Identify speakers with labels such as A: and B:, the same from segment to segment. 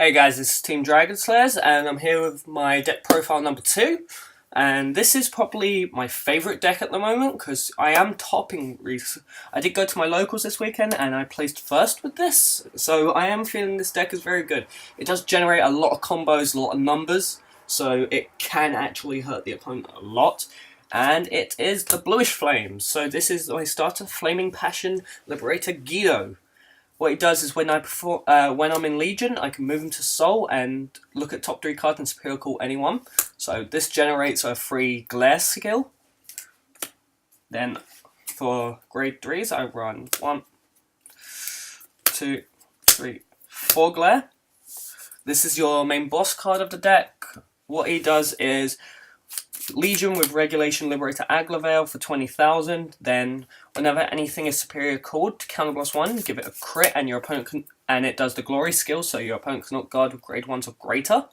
A: Hey guys, this is Team Dragon Slayers, and I'm here with my deck profile number 2. And this is probably my favourite deck at the moment, because I am topping. I did go to my locals this weekend, and I placed first with this. So I am feeling this deck is very good. It does generate a lot of combos, a lot of numbers, so it can actually hurt the opponent a lot. And it is the Bluish Flames. So this is my starter, Flaming Passion Liberator Guido. What he does is when I'm in Legion, I can move him to Soul and look at top 3 cards and superior call anyone. So this generates a free Glare skill. Then for grade 3s, I run 1, 2, 3, 4 Glare. This is your main boss card of the deck. What he does is Legion with Regulation Liberator Aglavale for 20,000. Then, whenever anything is superior called to counterblast 1, give it a crit, and your opponent can. And it does the Glory skill, so your opponent cannot guard with grade 1s or greater.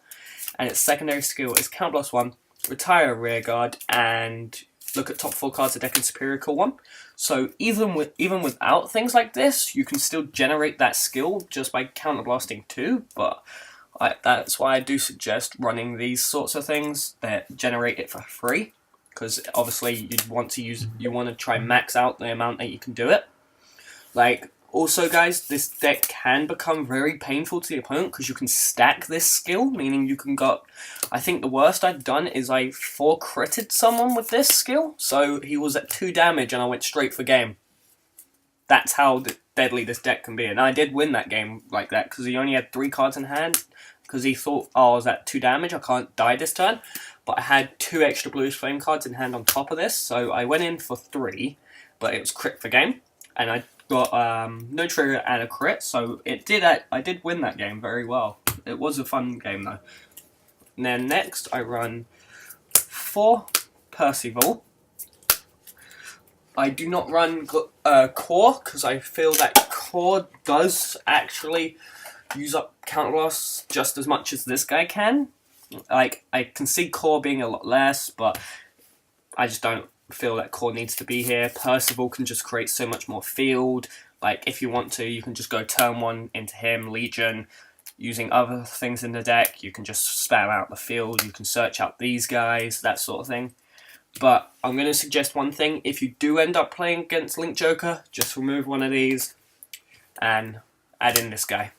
A: And its secondary skill is counterblast 1, retire a rear guard, and look at top 4 cards of deck and superior call 1. So even without things like this, you can still generate that skill just by counterblasting 2, but that's why I do suggest running these sorts of things that generate it for free, because obviously you want to try and max out the amount that you can do it. Also guys, this deck can become very painful to the opponent because you can stack this skill, meaning you can go. I think the worst I've done is I 4-critted someone with this skill, so he was at 2 damage and I went straight for game. That's how deadly this deck can be, and I did win that game like that because he only had 3 cards in hand, because he thought, oh, I was at 2 damage, I can't die this turn, but I had 2 extra Bluish Flame cards in hand on top of this, so I went in for 3, but it was crit for game, and I got no trigger and a crit, so I did win that game very well. It was a fun game though. And then next I run 4 Percival. I do not run Core, because I feel that Core does actually use up counterblast just as much as this guy can. I can see Core being a lot less, but I just don't feel that Core needs to be here. Percival can just create so much more field. If you want to, you can just go turn 1 into him, Legion. Using other things in the deck, you can just spam out the field, you can search out these guys, that sort of thing. But I'm going to suggest one thing: if you do end up playing against Link Joker, just remove one of these and add in this guy.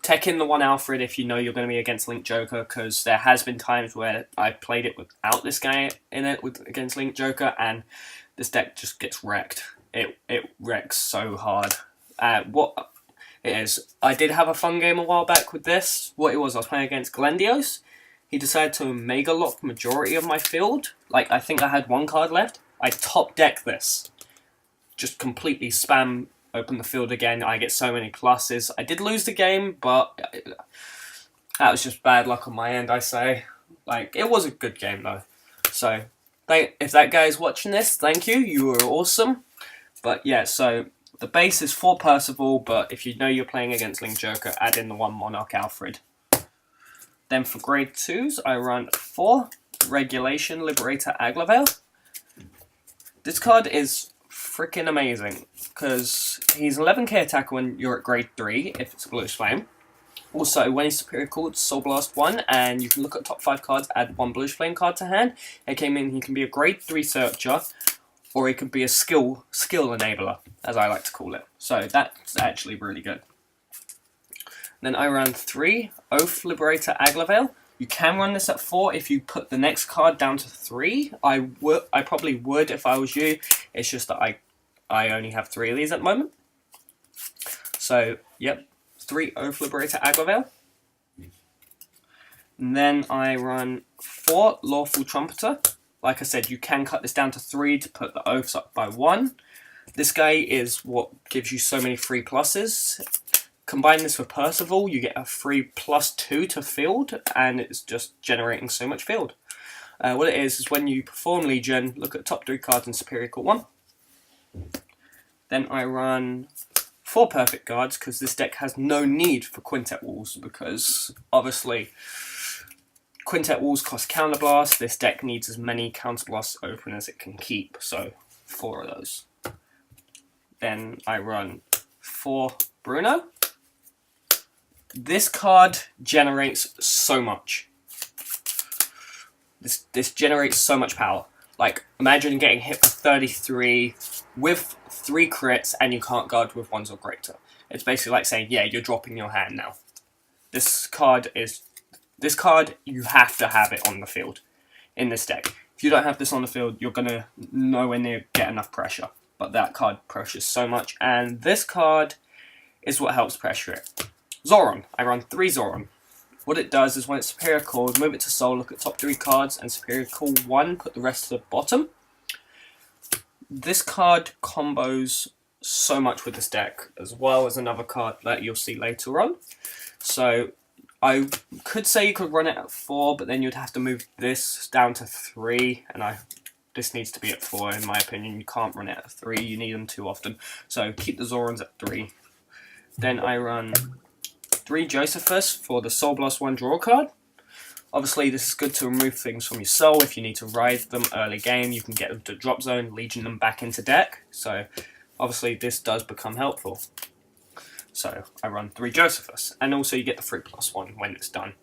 A: Tech in the 1 Alfred if you know you're going to be against Link Joker, because there has been times where I played it without this guy in it against Link Joker, and this deck just gets wrecked. It wrecks so hard. What it is, I did have a fun game a while back with this. What it was, I was playing against Glendios. He decided to Mega Lock majority of my field. I think I had 1 card left. I top deck this. Just completely spam open the field again. I get so many pluses. I did lose the game, but that was just bad luck on my end, I say. It was a good game though. So, if that guy is watching this, thank you. You were awesome. But yeah, so the base is 4 Percival, but if you know you're playing against Link Joker, add in the 1 Monarch Alfred. Then for grade 2s, I run 4 Regulation Liberator Aglavale. This card is freaking amazing, because he's 11k attack when you're at grade 3, if it's a Bluish Flame. Also, when he's superior called, Soul Blast 1, and you can look at top 5 cards, add 1 Bluish Flame card to hand. He can be a grade 3 Searcher, or he could be a skill enabler, as I like to call it. So that's actually really good. Then I ran 3 Oath Liberator Aglavale. You can run this at 4 if you put the next card down to 3. I probably would if I was you. It's just that I only have 3 of these at the moment. So, yep, 3 Oath Liberator Aglavale. And then I run 4 Lawful Trumpeter. Like I said, you can cut this down to 3 to put the Oaths up by 1. This guy is what gives you so many free pluses. Combine this with Percival, you get a free +2 to field, and it's just generating so much field. What it is when you perform Legion, look at top 3 cards and superior call 1. Then I run 4 Perfect Guards, because this deck has no need for Quintet Walls, because obviously Quintet Walls cost Counterblast. This deck needs as many Counterblasts open as it can keep, so 4 of those. Then I run 4 Bruno. this card generates so much. This generates so much power. Like, imagine getting hit for 33 with 3 crits and you can't guard with 1s or greater. It's basically like saying, yeah, you're dropping your hand now. This card, you have to have it on the field in this deck. If you don't have this on the field, you're going to nowhere near get enough pressure. But that card pressures so much, and this card is what helps pressure it. Zoran. I run 3 Zoran. What it does is when it's superior called, move it to soul, look at top 3 cards, and superior call 1, put the rest to the bottom. This card combos so much with this deck, as well as another card that you'll see later on. So I could say you could run it at 4, but then you'd have to move this down to 3, and this needs to be at 4 in my opinion. You can't run it at 3, you need them too often. So keep the Zorans at 3. Then I run 3 Josephus for the Soul Blast 1 draw card. Obviously this is good to remove things from your soul. If you need to ride them early game, you can get them to drop zone, legion them back into deck. So obviously this does become helpful. So I run 3 Josephus, and also you get the 3+1 when it's done.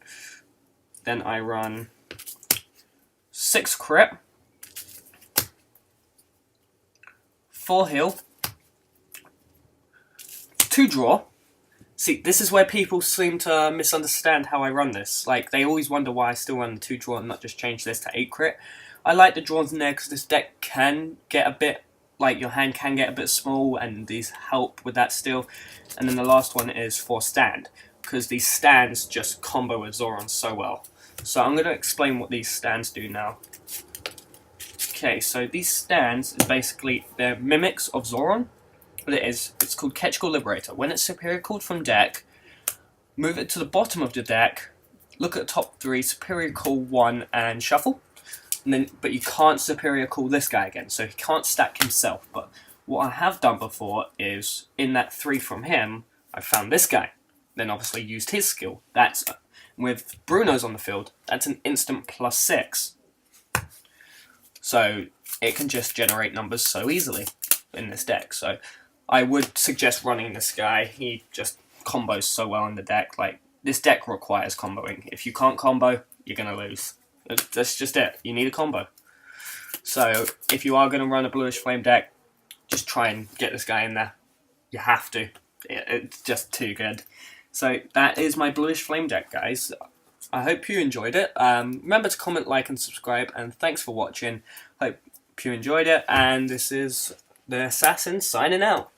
A: Then I run 6 crit, 4 heal, 2 draw. See, this is where people seem to misunderstand how I run this. Like, they always wonder why I still run the 2 draw and not just change this to 8 crit. I like the draws in there because this deck can get a bit, like, your hand can get a bit small, and these help with that still. And then the last one is 4 stand, because these stands just combo with Zoran so well. So I'm going to explain what these stands do now. Okay, so these stands is basically, they're mimics of Zoran. What it is, it's called Catch Call Liberator. When it's superior called from deck, move it to the bottom of the deck, look at the top 3, superior call 1 and shuffle. And then, but you can't superior call this guy again, so he can't stack himself. But what I have done before is, in that 3 from him, I found this guy. Then obviously used his skill. That's, with Bruno's on the field, that's an instant +6. So it can just generate numbers so easily in this deck. So I would suggest running this guy. He just combos so well in the deck. Like, this deck requires comboing. If you can't combo, you're going to lose. That's just it. You need a combo. So if you are going to run a bluish flame deck, just try and get this guy in there. You have to. It's just too good. So that is my bluish flame deck, guys. I hope you enjoyed it. Remember to comment, like, and subscribe. And thanks for watching. Hope you enjoyed it. And this is the Assassin signing out.